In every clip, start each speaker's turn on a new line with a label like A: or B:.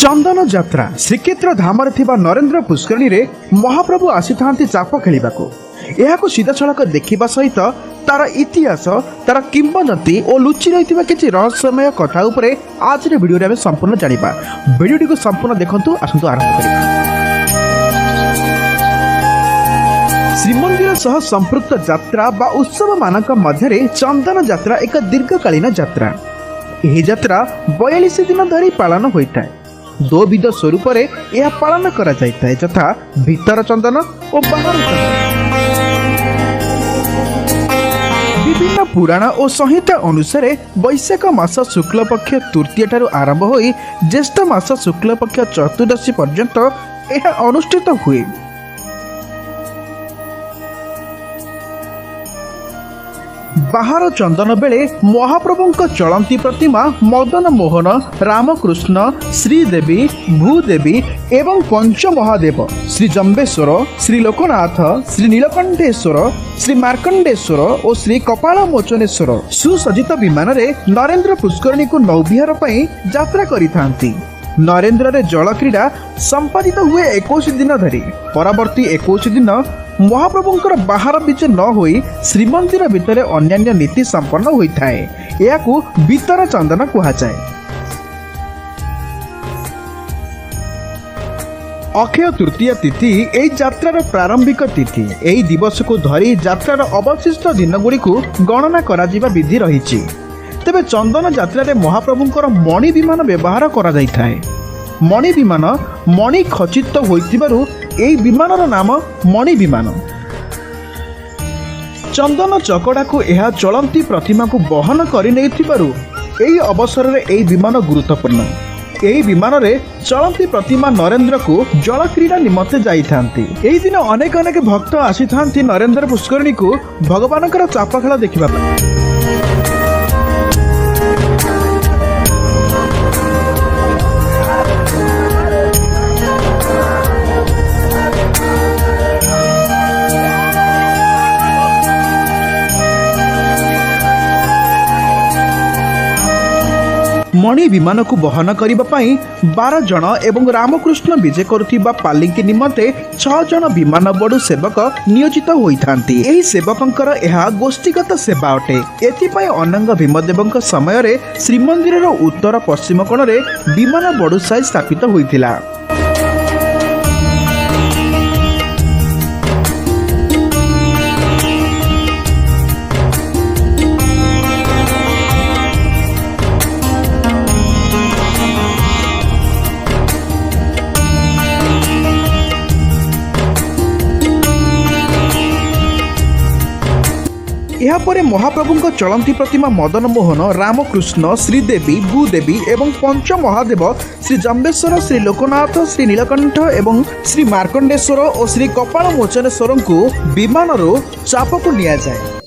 A: चंदन यात्रा श्रीक्षेत्र धाम नरेंद्र पुष्करणी रे महाप्रभु आसी था चाप खेलवाक यह सीधा सड़क देखा सहित तार इतिहास तार किंवदंती और लुचि रही किसी रहस्यमय कथा उपरे आज वीडियो में संपूर्ण जाना वीडियो को संपूर्ण देखंतु आसंतु आरंभ करिबा। श्रीमंदिर सह संपृक्त यात्रा बा उत्सव मानक मध्य चंदन यात्रा एक दीर्घकालीन यात्रा। यह यात्रा 42 दिन धरी पालन होता है। दो विध स्वरूप यह पालन करा जाता है यथा भीतर चंदन और बाहर चंदन। विभिन्न पुराण और संहिता अनुसार वैशाख मास शुक्ल पक्ष तृतीय ठारू आरंभ हो ज्येष्ठ मास शुक्ल पक्ष चतुर्दशी पर्यंत यह अनुष्ठित हुए। बाहर चंदन बेले महाप्रभुंक चलंती प्रतिमा मदन मोहन रामकृष्ण श्रीदेवी भूदेवी एवं पंच महादेव श्री जम्बेश्वर श्री लोकनाथ श्री नीलकंठेश्वर श्री मार्कंडेश्वर और श्री कपाल मोचनेश्वर सुसज्जित विमान रे नरेंद्र पुष्करणी को नौविहार पई यात्रा करिथांती। नरेंद्र रे जल क्रीड़ा संपादित हुए 21 दिन धरी परवर्ती 21 दिन महाप्रभुंकर बाहर बीच न होई श्रीमंदिर भितर अन्यान्य नीति संपन्न होता है। याकू भीतर चंदन कहा जाए। अक्षय तृतीय तिथि एई यात्रार प्रारंभिक तिथि। एई दिवस को धरी यात्रार अवशिष्ट दिन गुड़ी को गणना करा जिबा विधि रहिछि। तेबे चंदन यात्रा रे महाप्रभुंकर मणि विमान व्यवहार करा जाइथाय। मणि विमान मणि खचित होइतिबारु एई विमानर नाम मणि विमान। चंदन चकड़ा को यह चलंती प्रतिमा को बहन करि नेइथिबारु एई अवसर रे एई विमान गुरुत्वपूर्ण। एई विमान रे चलंती प्रतिमा नरेंद्र को जल क्रीड़ा निमंते जाइथांती। एई दिन अनेक अनेक भक्त आसीथांती नरेंद्र पुष्करणी को भगवानकर चाप खेल देखिबा पाई। मणि विमान को बहन करने 12 जन एवं रामकृष्ण विजय करुथिबा पालिंकी निमंते 6 जन विमान बड़ू सेवक नियोजित होइथांती। एही सेवकंकर यह गोष्ठीगत सेवा अटे। एथिपाई अनंग भीमदेवंक समय रे श्रीमंदिर उत्तर पश्चिम कोण रे विमान बड़ू साई स्थापित होइथिला। यापर महाप्रभुंक चलंती प्रतिमा मदन मोहन रामकृष्ण श्रीदेवी भूदेवी एवं पंच महादेव श्री जम्बेश्वर श्री लोकनाथ श्री नीलकंठ एवं श्री मार्कंडेश्वर और श्री कपाल मोचनेश्वर को विमान चाप को निया जाए।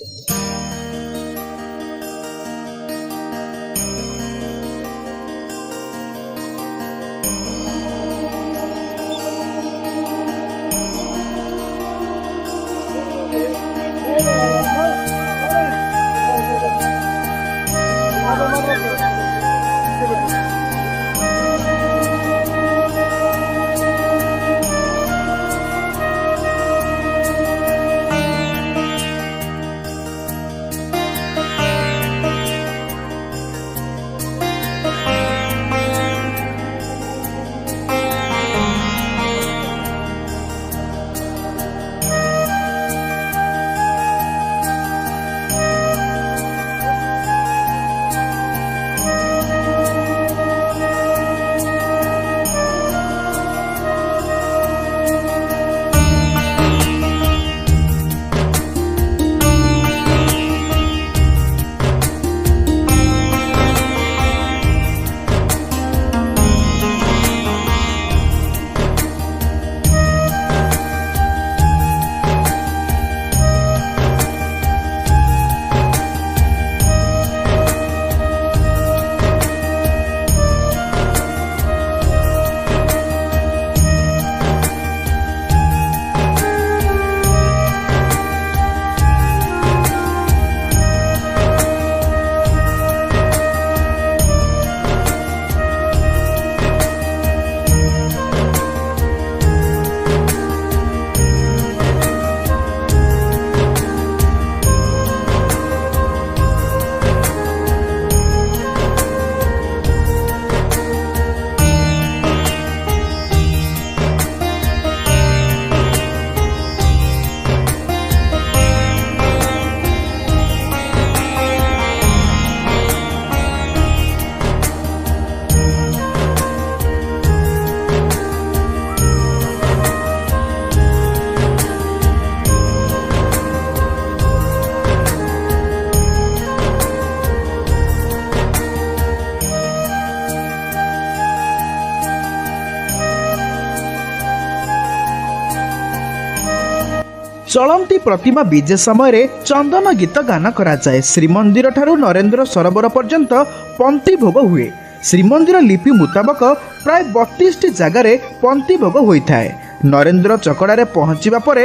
A: चलंती प्रतिमा विजे समय चंदन गीत गान कराए। श्रीमंदिर ठारू नरेंद्र सरोवर पर्यंत पंक्ति भोग हुए। श्रीमंदिर लिपि मुताबक प्राय 32 जगार पंक्ति भोग होता है। नरेंद्र चकड़े पहुँचवा पर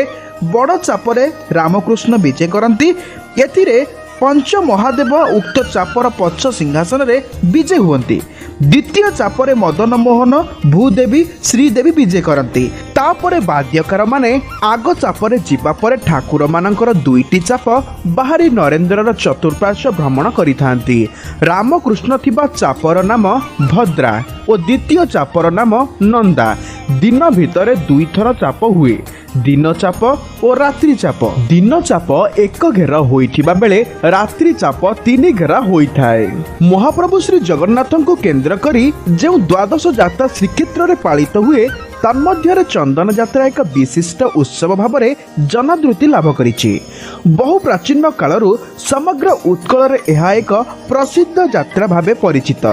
A: बड़ चापरे रामकृष्ण विजे करती। एथिरे पंच महादेव उक्त चापर पक्ष सिंहासन रे विजे हुंती। द्वितीय चापरे मदन मोहन भूदेवी श्रीदेवी विजे करती। तापरे वाद्यकार माने आग चापरे जीवा पर ठाकुर मानकर दुईटी चाप बाहरी नरेंद्रर चतुर्पार्श्व भ्रमण करिथांती। रामकृष्ण थिबा चापर नाम भद्रा और द्वितीय चापर नाम नंदा। दिन भितर दुई थर चाप हुए, दिन चाप और रात्रि चाप। दिन चाप एक घेरा होइथिबा बेले रात्रि चाप 3 घेरा होइथाए। महाप्रभु श्री जगन्नाथ को केंद्र करी जो द्वादश यात्रा श्रीक्षेत्र रे पालित हुए तन्मध्य चंदन यात्रा एक विशिष्ट उत्सव भाव में जनादृति लाभ करिछि। बहु प्राचीन कालरू समग्र उत्कल रे यह एक प्रसिद्ध यात्रा भावे परिचित।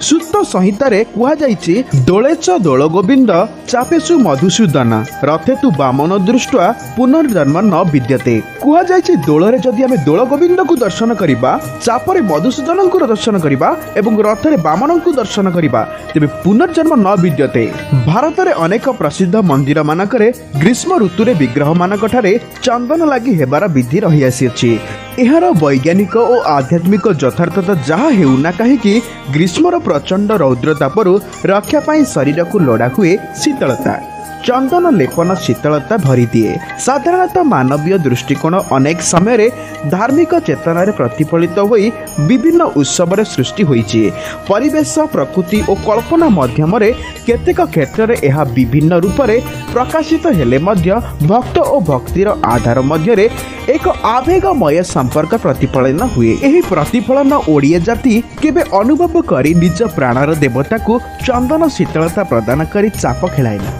A: सूत संहितार कहुଯାଇଛି दोले च दोल गोविंद चापेसु मधुसूदन रथे तु बामन दृष्टा पुनर्जन्म न विद्यते। कहुଯାଇଛି दोलरे जदि आमे दोल गोविंद को दर्शन करिबा, चापरे मधुसूदन को दर्शन करिबा एवं रथरे बामन को दर्शन करिबा तेबे पुनर्जन्म न विद्यते। भारत रे अनेक प्रसिद्ध मंदिर मानकरे ग्रीष्म ऋतुरे विग्रह मानकठारे चंदन लागि हेबार विधि रही आसीछि। एहार वैज्ञानिक और आध्यात्मिक यथार्थता जहाँ हेउना कहीं ग्रीष्मर प्रचंड रौद्रतापरू रक्षा पाई शरीर को लोड़ा हुए शीतलता। चंदन लेपन शीतलता भरी दिए। साधारणतः मानवीय दृष्टिकोण अनेक समय धार्मिक चेतना प्रतिफलित होई विभिन्न उत्सव सृष्टि होईछि। परिवेश प्रकृति और कल्पना माध्यम केतेक क्षेत्र में यह विभिन्न रूप में प्रकाशित हेले मध्य भक्त और भक्तिर आधार मध्य एक आवेगमय संपर्क प्रतिफलन हुए। यही प्रतिफलन ओडिया जाति केबे अनुभव करी निज प्राणर देवता को चंदन शीतलता प्रदान करी चाप खेलाइला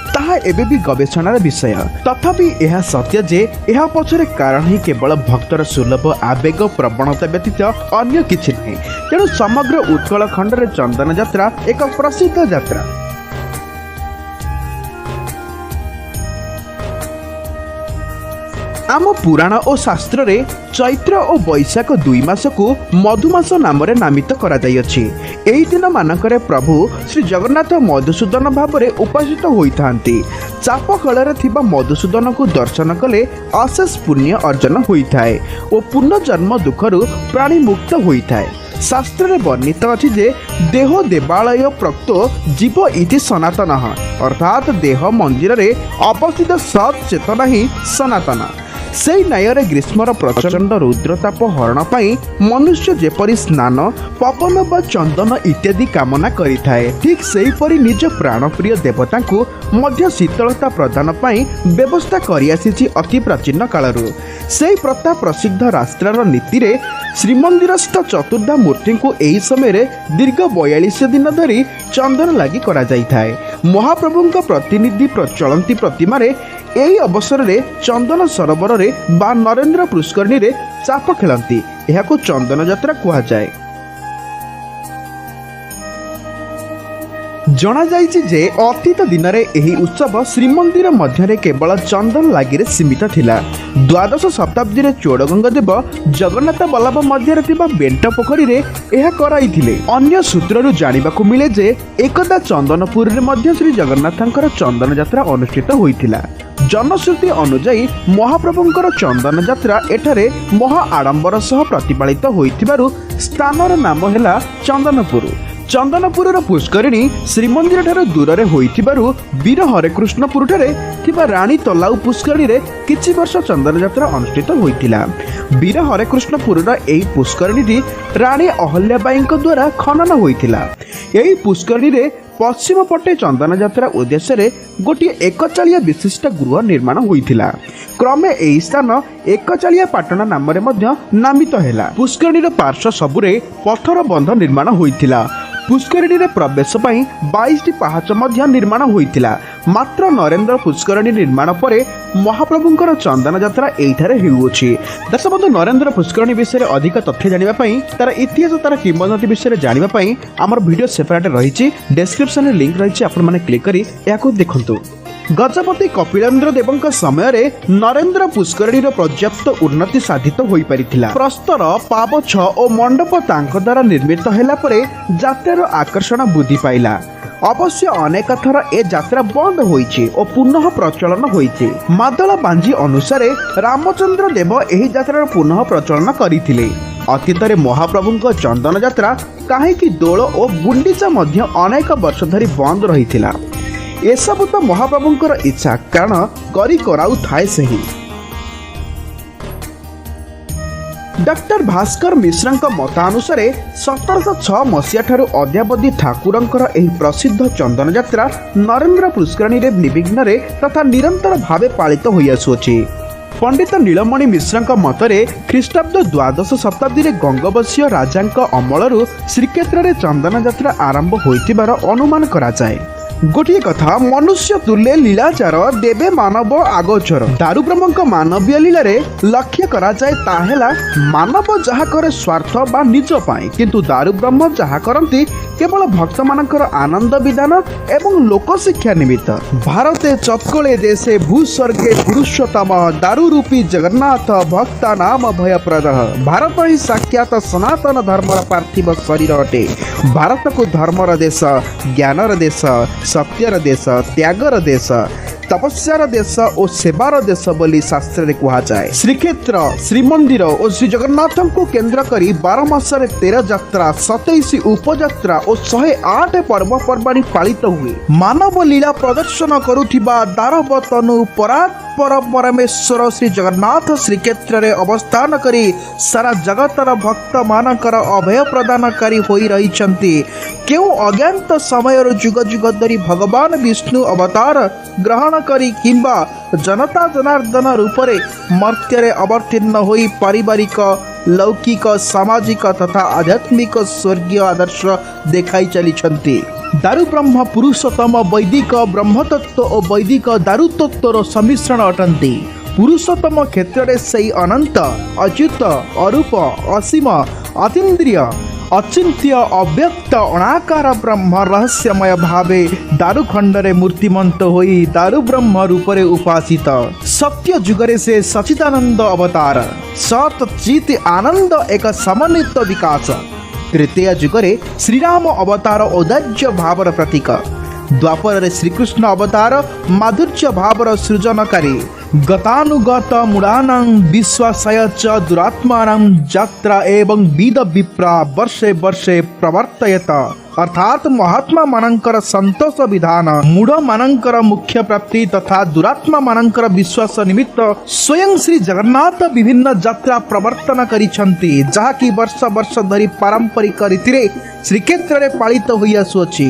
A: ताहा एबे भी गवेषणार विषय। तथापि यह सत्य जे यह पछरे कारण ही केवल भक्तर सुलभ आवेग प्रवणता व्यतीत अन्य किछि नहीं। तेणु समग्र उत्कल खंड चंदन यात्रा एक प्रसिद्ध यात्रा। आम पुराण और शास्त्र रे चैत्र और बैशाख 2 मास को मधुमास नाम नामित करा जाइछि। एही दिन मानकरे प्रभु श्री जगन्नाथ मधुसूदन भाव में उपासित होइथांती। चाप कଳରେ थिबा मधुसूदन को दर्शन कले अशेष पुण्य अर्जन होइथाए और पुनर्जन्म दुखरू प्राणी मुक्त होइथाए। शास्त्र रे वर्णित अछि जे देह देवालय प्रक्तो जीव इति सनातन, अर्थात देह मंदिर रे अवस्थित सत चेतना ही सनातन। से न्याय ग्रीष्मर प्रचंड रुद्रताप हरण पाई मनुष्य जेपरी स्नान पवन व चंदन इत्यादि कामना करिथाए, ठीक सेहीपरि निज प्राणप्रिय देवता को मध्य शीतलता प्रदान पाई व्यवस्था करिआसिछि अति प्राचीन कालरू। से प्रथा प्रसिद्ध राष्ट्रर नीति रे श्रीमंदिरस्थ चतुर्धा मूर्ति को एही समय रे दीर्घ 42 दिन धरी चंदन लागि करा जाइथाए। महाप्रभुଙ୍କ प्रतिनिधि चलंती प्रतिमा रे एही अवसर रे चंदन सरोवर रे बा नरेंद्र पुष्करणी रे चाप खेलती। एहाको चंदन यात्रा कहा जाए। जना जाइछि जे अतीत दिन रे एही उत्सव श्रीमंदिर मध्य केवल चंदन लागिरे सीमित थिला। द्वादश शताब्दी रे चोड़गंगदेव जगन्नाथ बल्लभ मध्य थिबा बेंट पोखरी रे एहा कराइथिले। अन्य सूत्ररू जानिबाकू मिले जे एकदा चंदनपुर रे मध्य श्री जगन्नाथंकर चंदन यात्रा अनुष्ठित होइथिला। जनश्रुति अनुजाई महाप्रभुंकर चंदन यात्रा एठारे महा आडंबर सह प्रतिपालित होइथिबारु स्थानर नाम हैला चंदनपुर। चंदनपुर पुष्करिणी श्रीमंदिर ठारे दूर रे होइथिबारु वीर हरेकृष्णपुर ठारे थिबा रानी तलाउ पुष्करिणी रे किछि वर्ष चंदन यात्रा अनुष्ठित होइथिला। वीर हरेकृष्णपुर एही पुष्करिणी रानी अहल्याबाई द्वारा खनन होइथिला। एही पुष्करिणी रे पश्चिम पटे चंदन यात्रा उद्देश्य रे गोटे एकचालिया विशिष्ट गृह निर्माण होइथिला। क्रमे एही स्थान एकचालिया पाटना नाम रे मध्य नामित हैला। पुष्करिणी पार्श्व सबुरे पत्थर बंध निर्माण होइथिला। पुष्करिणी रे प्रवेश पाई 22टी पहाच मध्य निर्माण होइथिला। मात्र नरेंद्र पुष्करिणी निर्माण परे महाप्रभुंकर चंदन यात्रा एठारे हेउछि। दर्शक बंधु, नरेंद्र पुष्करिणी विषय अधिक तथ्य जानिबा पई तार इतिहास तार किंवदंती विषय जानिबा पई हमर वीडियो सेपरेट रहिछि। डिस्क्रिप्शन रे लिंक रहिछि, आपण माने क्लिक करी याको देखंतु। गजपति कपिलेन्द्र देवଙ୍କ ସମୟରେ ନରେନ୍ଦ୍ର ପୁଷ୍କରିଣୀର ପର୍ଯ୍ୟାପ୍ତ ଉନ୍ନତି ସାଧିତ ହୋଇପାରିଥିଲା। ପ୍ରସ୍ତର ପାବଛ ଓ ମଣ୍ଡପ ତାଙ୍କ ଦ୍ୱାରା ନିର୍ମିତ ହେଲା ପରେ ଯାତ୍ରାର ଆକର୍ଷଣ ବୃଦ୍ଧି ପାଇଲା। ଅବଶ୍ୟ ଅନେକ ଥର ଏ ଯାତ୍ରା ବନ୍ଦ ହୋଇଛି ଓ ପୁନଃ ପ୍ରଚଳନ ହୋଇଛି। ମାଦଳ ବାଞ୍ଜି ଅନୁସାରେ ରାମଚନ୍ଦ୍ର ଦେବ ଏହି ଯାତ୍ରାର ପୁନଃ ପ୍ରଚଳନ କରିଥିଲେ। ଅତୀତରେ ମହାପ୍ରଭୁଙ୍କ ଚନ୍ଦନ ଯାତ୍ରା କାହିଁକି ଦୋଳ ଓ ଗୁଣ୍ଡିଚା ମଧ୍ୟ ଅନେକ ବର୍ଷ ଧରି ବନ୍ଦ ରହିଥିଲା। ଏସବୁ ତ ମହାପ୍ରଭୁଙ୍କର ଇଚ୍ଛା, କାରଣ କରି କରାଉଥାଏ ସେହି। ଡକ୍ଟର ଭାସ୍କର ମିଶ୍ରଙ୍କ ମତାନୁସାରେ 1706 ମସିହା ଠାରୁ ଅଦ୍ୟାବଧି ଠାକୁରଙ୍କର ଏହି ପ୍ରସିଦ୍ଧ ଚନ୍ଦନ ଯାତ୍ରା ନରେନ୍ଦ୍ର ପୁଷ୍କରିଣୀରେ ନିର୍ବିଘ୍ନରେ ତଥା ନିରନ୍ତର ଭାବେ ପାଳିତ ହୋଇଆସୁଅଛି। ପଣ୍ଡିତ ନୀଳମଣି ମିଶ୍ରଙ୍କ ମତରେ ଖ୍ରୀଷ୍ଟାବ୍ଦ ଦ୍ୱାଦଶ ଶତାବ୍ଦୀରେ ଗଙ୍ଗବଶୀୟ ରାଜାଙ୍କ ଅମଳରୁ ଶ୍ରୀକ୍ଷେତ୍ରରେ ଚନ୍ଦନ ଯାତ୍ରା ଆରମ୍ଭ ହୋଇଥିବାର ଅନୁମାନ କରାଯାଏ। ଗୋଟିଏ କଥା, ମନୁଷ୍ୟ ତୁଲେ ଲୀଳାଚାର ଦେବେ ମାନବ ଆଗୋଚର। ଦାରୁବ୍ରହ୍ମଙ୍କ ମାନବୀୟ ଲୀଳାରେ ଲକ୍ଷ୍ୟ କରାଯାଏ ତାହା ହେଲା ମାନବ ଯାହା କରେ ସ୍ୱାର୍ଥ ବା ନିଜ ପାଇଁ, କିନ୍ତୁ ଦାରୁବ୍ରହ୍ମ ଯାହା କରନ୍ତି କେବଳ ଭକ୍ତମାନଙ୍କର ଆନନ୍ଦ ବିଧାନ ଏବଂ ଲୋକଶିକ୍ଷା ନିମିତ୍ତ। ଭାରତେ ଚତ୍କଳେ ଦେଶେ ଭୂସ୍ୱର୍ଗେ ପୁରୁଷୋତ୍ତମ ଦାରୁ ରୂପୀ ଜଗନ୍ନାଥ ଭକ୍ତା ନାମ ଭୟପ୍ରଦ। ଭାରତ ହିଁ ସାକ୍ଷାତ ସନାତନ ଧର୍ମର ପାର୍ଥିବ ଶରୀର ଅଟେ। ଭାରତକୁ ଧର୍ମର ଦେଶ, ଜ୍ଞାନର ଦେଶ, ସତ୍ୟର ଦେଶ, ତ୍ୟାଗର ଦେଶ, ତପସ୍ୟାର ଦେଶ ଓ ସେବାର ଦେଶ ବୋଲି ଶାସ୍ତ୍ରରେ କୁହାଯାଏ। ଶ୍ରୀକ୍ଷେତ୍ର, ଶ୍ରୀମନ୍ଦିର ଓ ଶ୍ରୀ ଜଗନ୍ନାଥଙ୍କୁ କେନ୍ଦ୍ର କରି 12 ମାସରେ 13 ଯାତ୍ରା, 27 ଉପଯାତ୍ରା ଓ 108 ପର୍ବପର୍ବାଣୀ ପାଳିତ ହୁଏ। ମାନବ ଲୀଳା ପ୍ରଦର୍ଶନ କରୁଥିବା ଦାରବ ତନୁ ପରାତ୍ପର ପରମେଶ୍ୱର ଶ୍ରୀ ଜଗନ୍ନାଥ ଶ୍ରୀକ୍ଷେତ୍ରରେ ଅବସ୍ଥାନ କରି ସାରା ଜଗତର ଭକ୍ତମାନଙ୍କର ଅଭୟ ପ୍ରଦାନକାରୀ ହୋଇ ରହିଛନ୍ତି। କେଉଁ ଅଜ୍ଞାତ ସମୟରୁ ଯୁଗ ଯୁଗ ଧରି ଭଗବାନ ବିଷ୍ଣୁ ଅବତାର ଗ୍ରହଣ କରି କିମ୍ବା ଜନତା ଜନାର୍ଦ୍ଦନ ରୂପରେ ମର୍ତ୍ତ୍ୟରେ ଅବତୀର୍ଣ୍ଣ ହୋଇ ପାରିବାରିକ, ଲୌକିକ, ସାମାଜିକ ତଥା ଆଧ୍ୟାତ୍ମିକ ସ୍ୱର୍ଗୀୟ ଆଦର୍ଶ ଦେଖାଇ ଚାଲିଛନ୍ତି। ଦାରୁବ୍ରହ୍ମ ପୁରୁଷୋତ୍ତମ ବୈଦିକ ବ୍ରହ୍ମତତ୍ତ୍ୱ ଓ ବୈଦିକ ଦାରୁତତ୍ତ୍ୱର ସମ୍ମିଶ୍ରଣ ଅଟନ୍ତି। ପୁରୁଷୋତ୍ତମ କ୍ଷେତ୍ରରେ ସେହି ଅନନ୍ତ, ଅଚ୍ୟୁତ, ଅରୂପ, ଅସୀମ, ଅତୀନ୍ଦ୍ରିୟ, ଅଚିନ୍ତ୍ୟ, ଅବ୍ୟକ୍ତ, ଅଣାକାର ବ୍ରହ୍ମ ରହସ୍ୟମୟ ଭାବେ ଦାରୁଖଣ୍ଡରେ ମୂର୍ତ୍ତିମନ୍ତ ହୋଇ ଦାରୁବ୍ରହ୍ମ ରୂପରେ ଉପାସିତ। ସତ୍ୟ ଯୁଗରେ ସେ ସଚିଦାନନ୍ଦ ଅବତାର, ସତ୍ ଚିତ୍ ଆନନ୍ଦ ଏକ ସମନ୍ୱିତ ବିକାଶ। ତୃତୀୟ ଯୁଗରେ ଶ୍ରୀରାମ ଅବତାର ଔଦାର୍ଯ୍ୟ ଭାବର ପ୍ରତୀକ। ଦ୍ୱାପରରେ ଶ୍ରୀକୃଷ୍ଣ ଅବତାର ମାଧୁର୍ଯ୍ୟ ଭାବର ସୃଜନକାରୀ। ଗତାନୁଗତ ମୂଢ଼ାନାଂ ବିଶ୍ୱାସାୟ ଚ ଦୁରାତ୍ମାନାଂ ଯାତ୍ରା ଏବଂ ବିଦ ବିପ୍ରା ବର୍ଷେ ବର୍ଷେ ପ୍ରବର୍ତ୍ତୟତ। ଅର୍ଥାତ୍ ମହାତ୍ମାମାନଙ୍କର ସନ୍ତୋଷ ବିଧାନ, ମୂଢ଼ମାନଙ୍କର ମୁଖ୍ୟ ପ୍ରାପ୍ତି ତଥା ଦୁରାତ୍ମାମାନଙ୍କର ବିଶ୍ୱାସ ନିମିତ୍ତ ସ୍ୱୟଂ ଶ୍ରୀ ଜଗନ୍ନାଥ ବିଭିନ୍ନ ଯାତ୍ରା ପ୍ରବର୍ତ୍ତନ କରିଛନ୍ତି, ଯାହାକି ବର୍ଷ ବର୍ଷ ଧରି ପାରମ୍ପରିକ ରୀତିରେ ଶ୍ରୀକ୍ଷେତ୍ରରେ ପାଳିତ ହୋଇଆସୁଅଛି।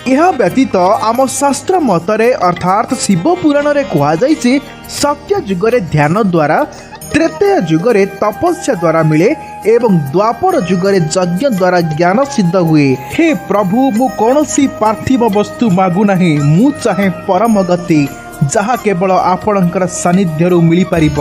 A: ଏହା ବ୍ୟତୀତ ଆମ ଶାସ୍ତ୍ର ମତରେ ଅର୍ଥାତ୍ ଶିବ ପୁରାଣରେ କୁହାଯାଇଛି ସତ୍ୟ ଯୁଗରେ ଧ୍ୟାନ ଦ୍ୱାରା, ତ୍ରେତୟା ଯୁଗରେ ତପସ୍ୟା ଦ୍ୱାରା ମିଳେ ଏବଂ ଦ୍ୱାପର ଯୁଗରେ ଯଜ୍ଞ ଦ୍ୱାରା ଜ୍ଞାନ ସିଦ୍ଧ ହୁଏ। ହେ ପ୍ରଭୁ, ମୁଁ କୌଣସି ପାର୍ଥିବ ବସ୍ତୁ ମାଗୁ ନାହିଁ, ମୁଁ ଚାହେଁ ପରମ ଗତି, ଯାହା କେବଳ ଆପଣଙ୍କର ସାନ୍ନିଧ୍ୟରୁ ମିଳିପାରିବ।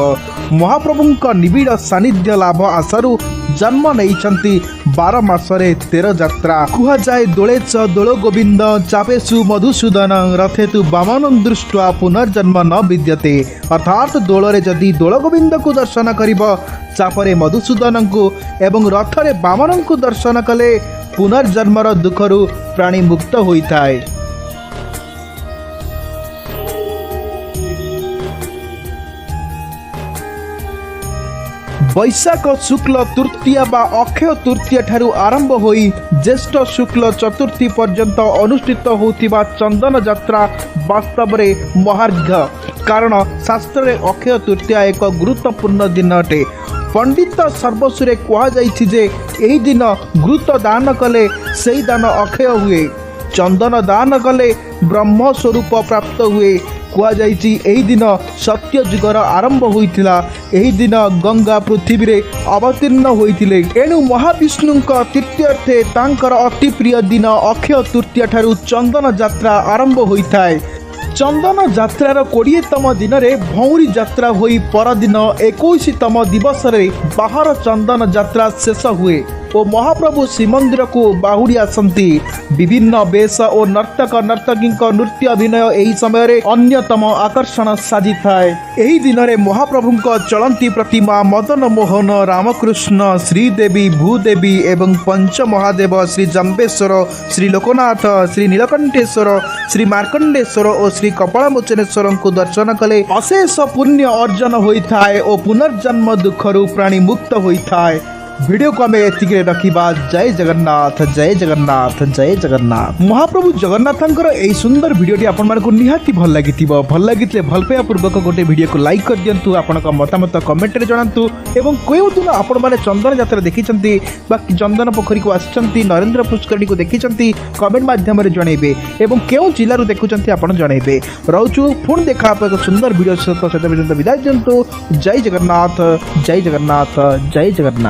A: ମହାପ୍ରଭୁଙ୍କ ନିବିଡ଼ ସାନ୍ନିଧ୍ୟ ଲାଭ ଆଶାରୁ ଜନ୍ମ ନେଇଛନ୍ତି 12 ମାସରେ 13 ଯାତ୍ରା। କୁହାଯାଏ ଦୋଳେଚ ଦୋଳ ଗୋବିନ୍ଦ ଚାପେଶୁ ମଧୁସୂଦନ ରଥେତୁ ବାମନ ଦୃଷ୍ଟ୍ୱା ପୁନର୍ଜନ୍ମ ନ ବିଦ୍ୟତେ। ଅର୍ଥାତ୍ ଦୋଳରେ ଯଦି ଦୋଳ ଗୋବିନ୍ଦକୁ ଦର୍ଶନ କରିବ, ଚାପରେ ମଧୁସୂଦନଙ୍କୁ ଏବଂ ରଥରେ ବାମନଙ୍କୁ ଦର୍ଶନ କଲେ ପୁନର୍ଜନ୍ମର ଦୁଃଖରୁ ପ୍ରାଣୀ ମୁକ୍ତ ହୋଇଥାଏ। ବୈଶାଖ ଶୁକ୍ଳ ତୃତୀୟା ବା ଅକ୍ଷୟ ତୃତୀୟା ଠାରୁ ଆରମ୍ଭ ହୋଇ ଜ୍ୟେଷ୍ଠ ଶୁକ୍ଳ ଚତୁର୍ଥୀ ପର୍ଯ୍ୟନ୍ତ ଅନୁଷ୍ଠିତ ହେଉଥିବା ଚନ୍ଦନ ଯାତ୍ରା ବାସ୍ତବରେ ମହାର୍ଘ୍ୟ, କାରଣ ଶାସ୍ତ୍ରରେ ଅକ୍ଷୟ ତୃତୀୟା ଏକ ଗୁରୁତ୍ୱପୂର୍ଣ୍ଣ ଦିନ ଅଟେ। ପଣ୍ଡିତ ସର୍ବସ୍ୱରେ କୁହାଯାଇଛି ଯେ ଏହି ଦିନ ଗୁରୁତ୍ୱ ଦାନ କଲେ ସେହି ଦାନ ଅକ୍ଷୟ ହୁଏ, ଚନ୍ଦନ ଦାନ କଲେ ବ୍ରହ୍ମ ସ୍ୱରୂପ ପ୍ରାପ୍ତ ହୁଏ। କୁହାଯାଇଛି ଏହି ଦିନ ସତ୍ୟ ଯୁଗର ଆରମ୍ଭ ହୋଇଥିଲା। ଏହି ଦିନ ଗଙ୍ଗା ପୃଥିବୀରେ ଅବତୀର୍ଣ୍ଣ ହୋଇଥିଲେ। ଏଣୁ ମହାବିଷ୍ଣୁଙ୍କ ତୃତୀୟାର୍ଥେ ତାଙ୍କର ଅତି ପ୍ରିୟ ଦିନ ଅକ୍ଷୟ ତୃତୀୟା ଠାରୁ ଚନ୍ଦନ ଯାତ୍ରା ଆରମ୍ଭ ହୋଇଥାଏ। चंदन यात्रार 20तम दिन में भौरी यात्रा हुई परदिन 21तम दिवस रे बाहर चंदन यात्रा शेष हुए और महाप्रभु श्रीमंदिर को बाहुरी आसंती। विभिन्न वेश और नर्तक नर्तकी नृत्य अभिनय यही समय अन्यतम आकर्षण साजी थाए। यही दिन में महाप्रभु चलंती प्रतिमा मदन मोहन रामकृष्ण श्रीदेवी भूदेवी एवं पंच महादेव श्री जम्बेश्वर श्री लोकनाथ श्री नीलकंठेश्वर श्री मार्कंडेश्वर और श्री कपालमोचनेश्वर को दर्शन कले अशेष पुण्य अर्जन होता है और पुनर्जन्म दुखरु प्राणी मुक्त होता है। वीडियो को आमे एतिके रखिबा। जय जगन्नाथ जय जगन्नाथ जय जगन्नाथ। महाप्रभु जगन्नाथंकर एई सुंदर वीडियोटी आपण मानकु निहाती भल लागितिबो। भल लागितले भल पाया पूर्वक गोटे वीडियो को लाइक कर दियंतु, आपनका मतामत कमेंट रे जणांतु एवं कोउ दिन आपण माने चंदन यात्रा देखिचंती बा चंदन पोखरी को आछंती नरेंद्र पुष्करणी को देखिचंती कमेंट माध्यम रे जणैबे एवं केउ जिल्ला रो देखुचंती आपण जणैबे। रहउचु पुन देखा आप एक सुंदर वीडियो सहित विदाय दियंतु। जय जगन्नाथ जय जगन्नाथ जय जगन्नाथ।